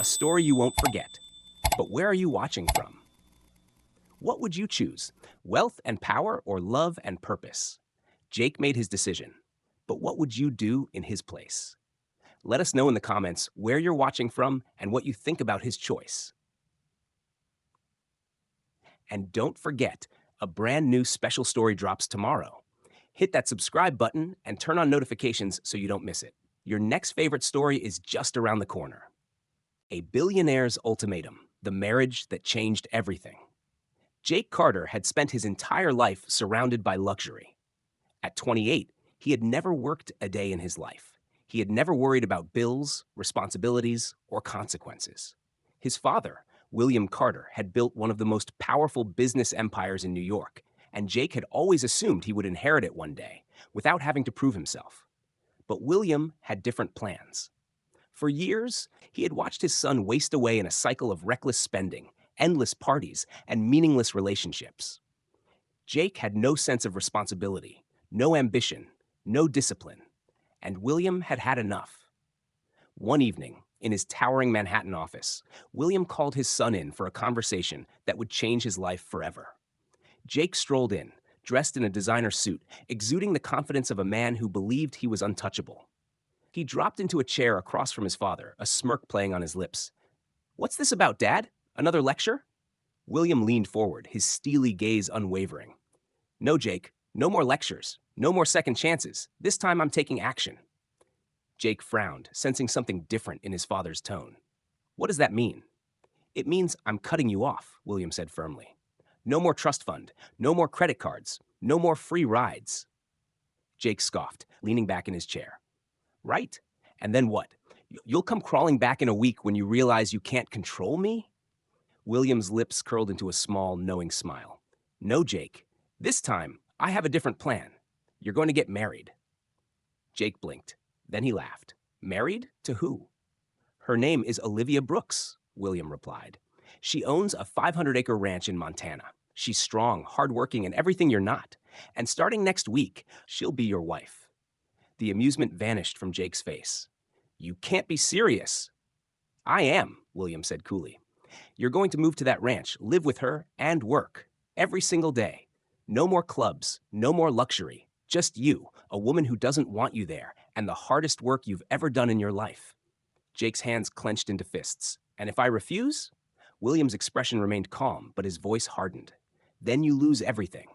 a story you won't forget. But where are you watching from? What would you choose? Wealth and power or love and purpose? Jake made his decision. But what would you do in his place? Let us know in the comments where you're watching from and what you think about his choice. And don't forget, a brand new special story drops tomorrow. Hit that subscribe button and turn on notifications so you don't miss it. Your next favorite story is just around the corner. A Billionaire's Ultimatum, the marriage that changed everything. Jake Carter had spent his entire life surrounded by luxury. At 28, he had never worked a day in his life. He had never worried about bills, responsibilities, or consequences. His father, William Carter, had built one of the most powerful business empires in New York, and Jake had always assumed he would inherit it one day, without having to prove himself. But William had different plans. For years, he had watched his son waste away in a cycle of reckless spending, endless parties, and meaningless relationships. Jake had no sense of responsibility, no ambition, no discipline, and William had had enough. One evening, in his towering Manhattan office, William called his son in for a conversation that would change his life forever. Jake strolled in, dressed in a designer suit, exuding the confidence of a man who believed he was untouchable. He dropped into a chair across from his father, a smirk playing on his lips. "What's this about, Dad? Another lecture?" William leaned forward, his steely gaze unwavering. "No, Jake, no more lectures, no more second chances. This time I'm taking action." Jake frowned, sensing something different in his father's tone. "What does that mean?" "It means I'm cutting you off," William said firmly. "No more trust fund, no more credit cards, no more free rides." Jake scoffed, leaning back in his chair. "Right. And then what? You'll come crawling back in a week when you realize you can't control me?" William's lips curled into a small, knowing smile. "No, Jake. This time, I have a different plan. You're going to get married." Jake blinked. Then he laughed. "Married? To who?" "Her name is Olivia Brooks," William replied. "She owns a 500-acre ranch in Montana. She's strong, hardworking, and everything you're not. And starting next week, she'll be your wife." The amusement vanished from Jake's face. "You can't be serious." "I am," William said coolly. "You're going to move to that ranch, live with her, and work. Every single day. No more clubs, no more luxury. Just you, a woman who doesn't want you there, and the hardest work you've ever done in your life." Jake's hands clenched into fists. "And if I refuse?" William's expression remained calm, but his voice hardened. "Then you lose everything.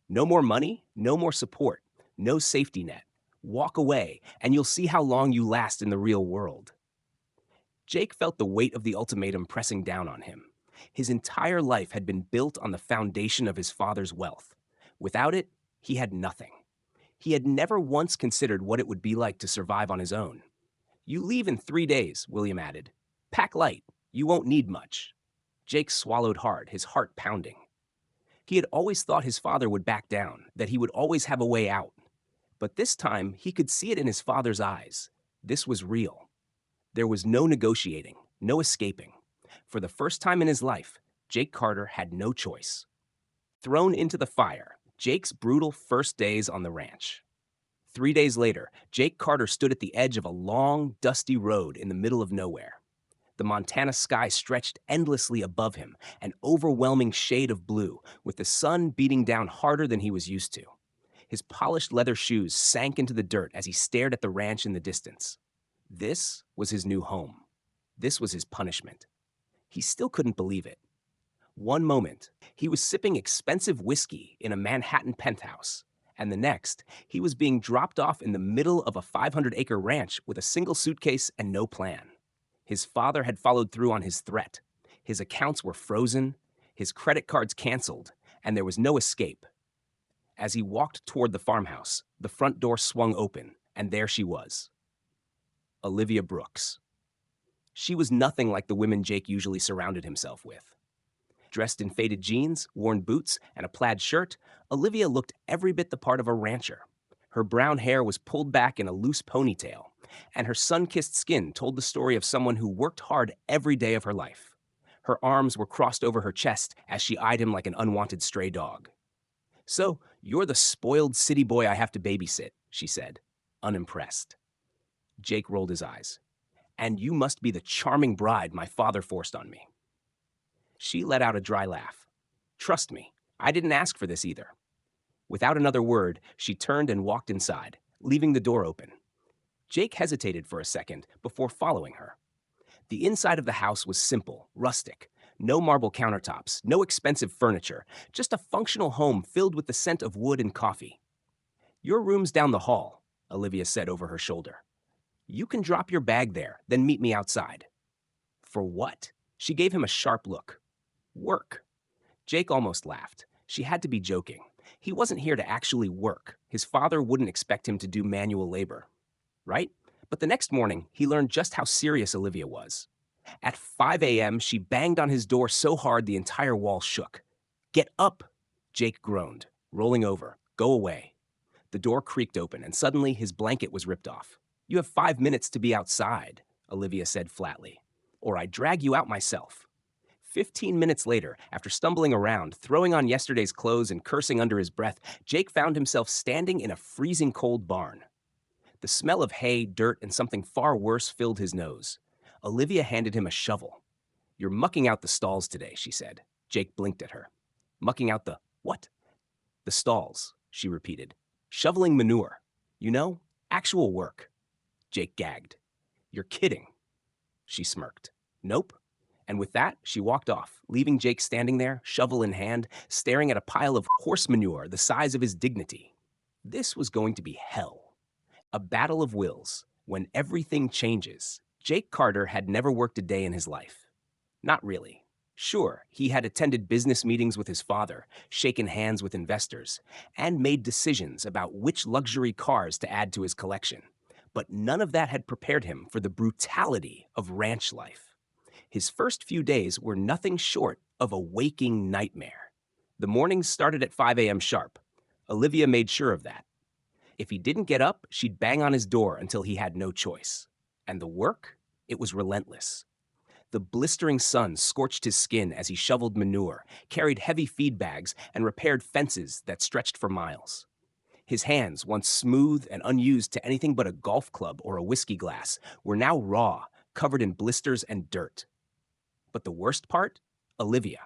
No more money, no more support, no safety net. Walk away, and you'll see how long you last in the real world." Jake felt the weight of the ultimatum pressing down on him. His entire life had been built on the foundation of his father's wealth. Without it, he had nothing. He had never once considered what it would be like to survive on his own. "You leave in 3 days," William added. "Pack light. You won't need much." Jake swallowed hard, his heart pounding. He had always thought his father would back down, that he would always have a way out. But this time, he could see it in his father's eyes. This was real. There was no negotiating, no escaping. For the first time in his life, Jake Carter had no choice. Thrown into the fire, Jake's brutal first days on the ranch. 3 days later, Jake Carter stood at the edge of a long, dusty road in the middle of nowhere. The Montana sky stretched endlessly above him, an overwhelming shade of blue, with the sun beating down harder than he was used to. His polished leather shoes sank into the dirt as he stared at the ranch in the distance. This was his new home. This was his punishment. He still couldn't believe it. One moment, he was sipping expensive whiskey in a Manhattan penthouse, and the next, he was being dropped off in the middle of a 500-acre ranch with a single suitcase and no plan. His father had followed through on his threat. His accounts were frozen, his credit cards canceled, and there was no escape. As he walked toward the farmhouse, the front door swung open, and there she was. Olivia Brooks. She was nothing like the women Jake usually surrounded himself with. Dressed in faded jeans, worn boots, and a plaid shirt, Olivia looked every bit the part of a rancher. Her brown hair was pulled back in a loose ponytail, and her sun-kissed skin told the story of someone who worked hard every day of her life. Her arms were crossed over her chest as she eyed him like an unwanted stray dog. "So, you're the spoiled city boy I have to babysit," she said, unimpressed. Jake rolled his eyes. And you must be the charming bride my father forced on me. She let out a dry laugh. Trust me, I didn't ask for this either. Without another word, she turned and walked inside, leaving the door open. Jake hesitated for a second before following her. The inside of the house was simple, rustic. No marble countertops, no expensive furniture, just a functional home filled with the scent of wood and coffee. Your room's down the hall, Olivia said over her shoulder. You can drop your bag there, then meet me outside. For what? She gave him a sharp look. Work. Jake almost laughed. She had to be joking. He wasn't here to actually work. His father wouldn't expect him to do manual labor. Right? But the next morning, he learned just how serious Olivia was. At 5 a.m., she banged on his door so hard the entire wall shook. Get up, Jake groaned, rolling over. Go away. The door creaked open, and suddenly his blanket was ripped off. You have 5 minutes to be outside, Olivia said flatly, or I drag you out myself. 15 minutes later, after stumbling around, throwing on yesterday's clothes and cursing under his breath, Jake found himself standing in a freezing cold barn. The smell of hay, dirt, and something far worse filled his nose. Olivia handed him a shovel. You're mucking out the stalls today, she said. Jake blinked at her. Mucking out the what? The stalls, she repeated. Shoveling manure. You know, actual work. Jake gagged. You're kidding. She smirked. Nope. And with that, she walked off, leaving Jake standing there, shovel in hand, staring at a pile of horse manure the size of his dignity. This was going to be hell. A battle of wills, when everything changes. Jake Carter had never worked a day in his life. Not really. Sure, he had attended business meetings with his father, shaken hands with investors, and made decisions about which luxury cars to add to his collection. But none of that had prepared him for the brutality of ranch life. His first few days were nothing short of a waking nightmare. The mornings started at 5 a.m. sharp. Olivia made sure of that. If he didn't get up, she'd bang on his door until he had no choice. And the work? It was relentless. The blistering sun scorched his skin as he shoveled manure, carried heavy feed bags, and repaired fences that stretched for miles. His hands, once smooth and unused to anything but a golf club or a whiskey glass, were now raw, covered in blisters and dirt. But the worst part? Olivia.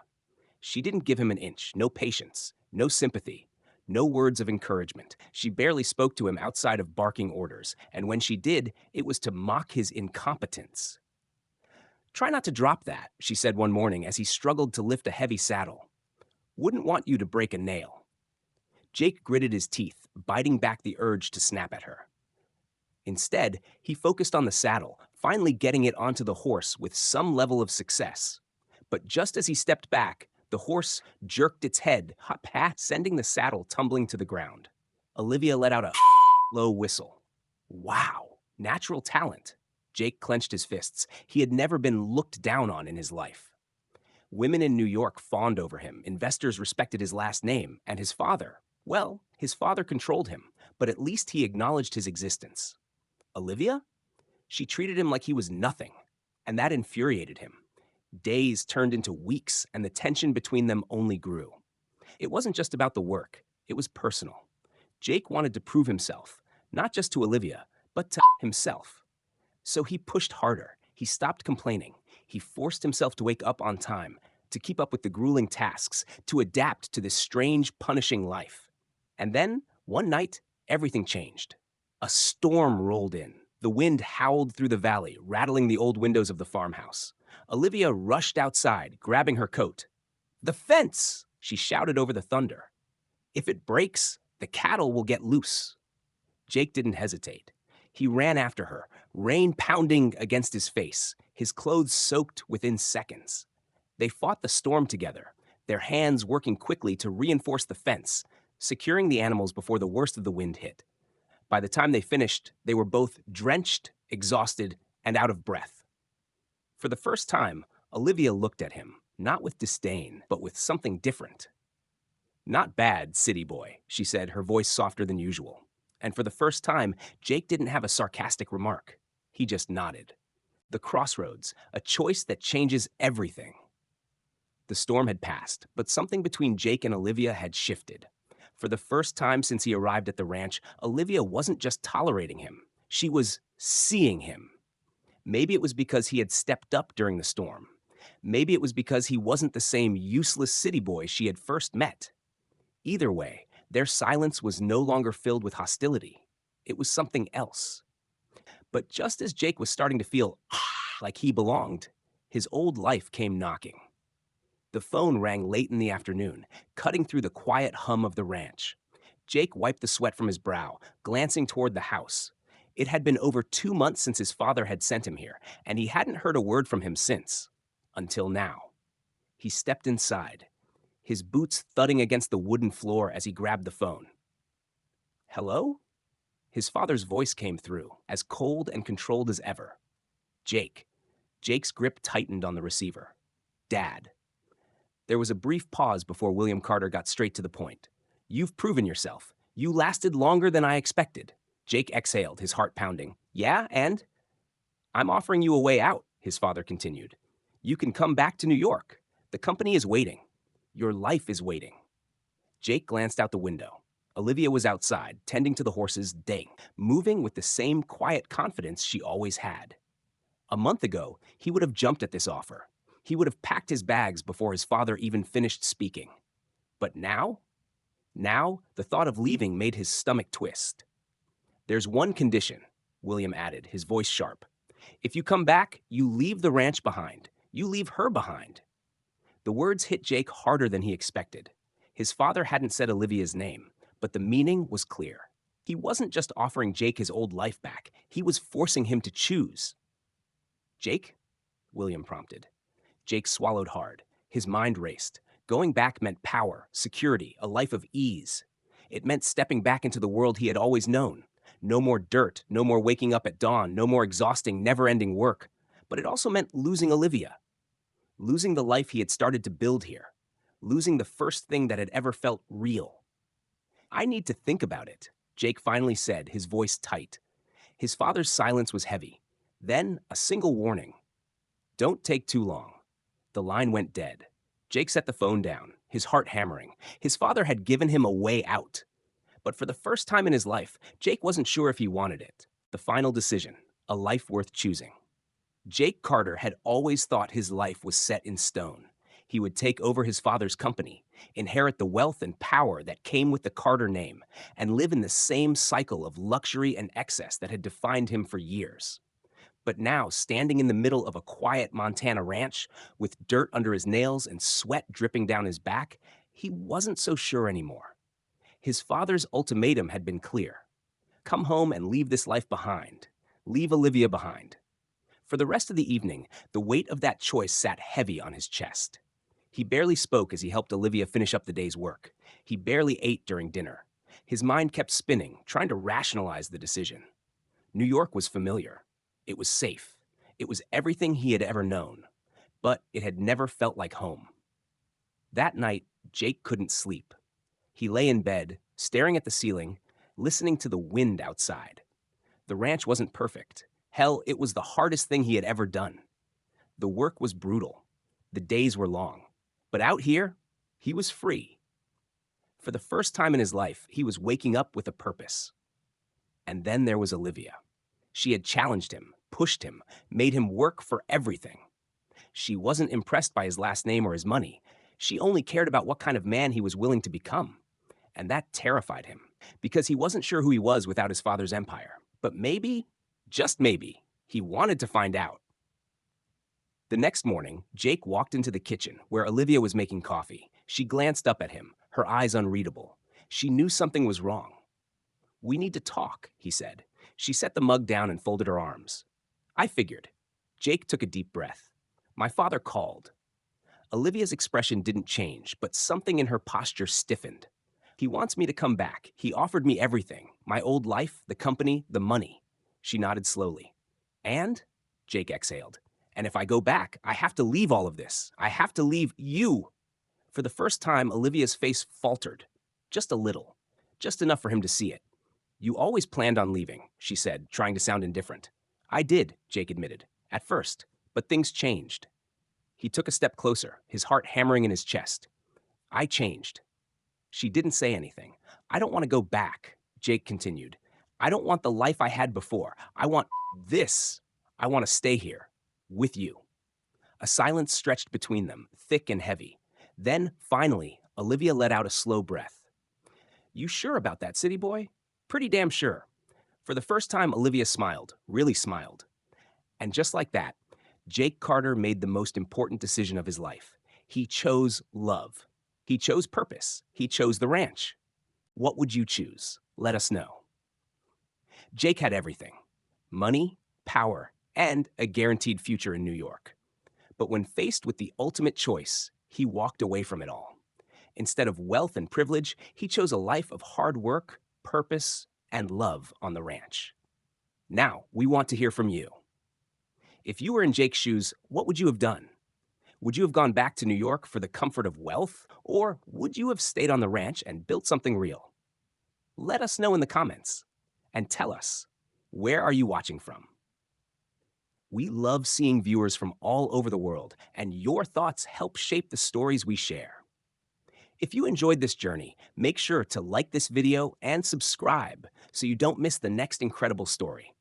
She didn't give him an inch, no patience, no sympathy, no words of encouragement. She barely spoke to him outside of barking orders, and when she did, it was to mock his incompetence. Try not to drop that, she said one morning as he struggled to lift a heavy saddle. Wouldn't want you to break a nail. Jake gritted his teeth, biting back the urge to snap at her. Instead, he focused on the saddle, finally getting it onto the horse with some level of success. But just as he stepped back, the horse jerked its head, sending the saddle tumbling to the ground. Olivia let out a low whistle. Wow, natural talent. Jake clenched his fists. He had never been looked down on in his life. Women in New York fawned over him, investors respected his last name, and his father. Well, his father controlled him, but at least he acknowledged his existence. Olivia? She treated him like he was nothing, and that infuriated him. Days turned into weeks, and the tension between them only grew. It wasn't just about the work, it was personal. Jake wanted to prove himself, not just to Olivia, but to himself. So he pushed harder. He stopped complaining. He forced himself to wake up on time, to keep up with the grueling tasks, to adapt to this strange, punishing life. And then, one night, everything changed. A storm rolled in. The wind howled through the valley, rattling the old windows of the farmhouse. Olivia rushed outside, grabbing her coat. The fence! She shouted over the thunder. If it breaks, the cattle will get loose. Jake didn't hesitate. He ran after her, rain pounding against his face, his clothes soaked within seconds. They fought the storm together, their hands working quickly to reinforce the fence, securing the animals before the worst of the wind hit. By the time they finished, they were both drenched, exhausted, and out of breath. For the first time, Olivia looked at him, not with disdain, but with something different. Not bad, city boy, she said, her voice softer than usual. And for the first time, Jake didn't have a sarcastic remark. He just nodded. The crossroads, a choice that changes everything. The storm had passed, but something between Jake and Olivia had shifted. For the first time since he arrived at the ranch, Olivia wasn't just tolerating him. She was seeing him. Maybe it was because he had stepped up during the storm. Maybe it was because he wasn't the same useless city boy she had first met. Either way, their silence was no longer filled with hostility. It was something else. But just as Jake was starting to feel like he belonged, his old life came knocking. The phone rang late in the afternoon, cutting through the quiet hum of the ranch. Jake wiped the sweat from his brow, glancing toward the house. It had been over 2 months since his father had sent him here, and he hadn't heard a word from him since. Until now. He stepped inside, his boots thudding against the wooden floor as he grabbed the phone. Hello? His father's voice came through, as cold and controlled as ever. Jake. Jake's grip tightened on the receiver. Dad. There was a brief pause before William Carter got straight to the point. You've proven yourself. You lasted longer than I expected. Jake exhaled, his heart pounding. Yeah, and? I'm offering you a way out, his father continued. You can come back to New York. The company is waiting. Your life is waiting. Jake glanced out the window. Olivia was outside, tending to the horses, moving with the same quiet confidence she always had. A month ago, he would have jumped at this offer. He would have packed his bags before his father even finished speaking. But now? Now, the thought of leaving made his stomach twist. There's one condition, William added, his voice sharp. If you come back, you leave the ranch behind. You leave her behind. The words hit Jake harder than he expected. His father hadn't said Olivia's name, but the meaning was clear. He wasn't just offering Jake his old life back, he was forcing him to choose. Jake? William prompted. Jake swallowed hard. His mind raced. Going back meant power, security, a life of ease. It meant stepping back into the world he had always known. No more dirt, no more waking up at dawn, no more exhausting, never-ending work. But it also meant losing Olivia. Losing the life he had started to build here. Losing the first thing that had ever felt real. I need to think about it, Jake finally said, his voice tight. His father's silence was heavy. Then, a single warning. Don't take too long. The line went dead. Jake set the phone down, his heart hammering. His father had given him a way out. But for the first time in his life, Jake wasn't sure if he wanted it. The final decision, a life worth choosing. Jake Carter had always thought his life was set in stone. He would take over his father's company, inherit the wealth and power that came with the Carter name, and live in the same cycle of luxury and excess that had defined him for years. But now, standing in the middle of a quiet Montana ranch, with dirt under his nails and sweat dripping down his back, he wasn't so sure anymore. His father's ultimatum had been clear. Come home and leave this life behind. Leave Olivia behind. For the rest of the evening, the weight of that choice sat heavy on his chest. He barely spoke as he helped Olivia finish up the day's work. He barely ate during dinner. His mind kept spinning, trying to rationalize the decision. New York was familiar. It was safe. It was everything he had ever known. But it had never felt like home. That night, Jake couldn't sleep. He lay in bed, staring at the ceiling, listening to the wind outside. The ranch wasn't perfect. Hell, it was the hardest thing he had ever done. The work was brutal. The days were long. But out here, he was free. For the first time in his life, he was waking up with a purpose. And then there was Olivia. She had challenged him, pushed him, made him work for everything. She wasn't impressed by his last name or his money. She only cared about what kind of man he was willing to become. And that terrified him, because he wasn't sure who he was without his father's empire. But maybe, just maybe, he wanted to find out. The next morning, Jake walked into the kitchen where Olivia was making coffee. She glanced up at him, her eyes unreadable. She knew something was wrong. We need to talk, he said. She set the mug down and folded her arms. I figured. Jake took a deep breath. My father called. Olivia's expression didn't change, but something in her posture stiffened. He wants me to come back. He offered me everything. My old life, the company, the money. She nodded slowly. And? Jake exhaled. And if I go back, I have to leave all of this. I have to leave you. For the first time, Olivia's face faltered. Just a little. Just enough for him to see it. You always planned on leaving, she said, trying to sound indifferent. I did, Jake admitted. At first. But things changed. He took a step closer, his heart hammering in his chest. I changed. She didn't say anything. I don't want to go back, Jake continued. I don't want the life I had before. I want this. I want to stay here with you. A silence stretched between them, thick and heavy. Then, finally, Olivia let out a slow breath. You sure about that, city boy? Pretty damn sure. For the first time, Olivia smiled, really smiled. And just like that, Jake Carter made the most important decision of his life. He chose love. He chose purpose. He chose the ranch. What would you choose? Let us know. Jake had everything: money, power, and a guaranteed future in New York. But when faced with the ultimate choice, he walked away from it all. Instead of wealth and privilege, he chose a life of hard work, purpose, and love on the ranch. Now, we want to hear from you. If you were in Jake's shoes, what would you have done? Would you have gone back to New York for the comfort of wealth? Or would you have stayed on the ranch and built something real? Let us know in the comments. And tell us, where are you watching from? We love seeing viewers from all over the world, and your thoughts help shape the stories we share. If you enjoyed this journey, make sure to like this video and subscribe so you don't miss the next incredible story.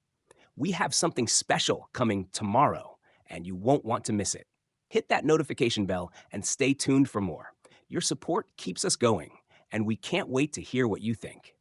We have something special coming tomorrow, and you won't want to miss it. Hit that notification bell and stay tuned for more. Your support keeps us going, and we can't wait to hear what you think.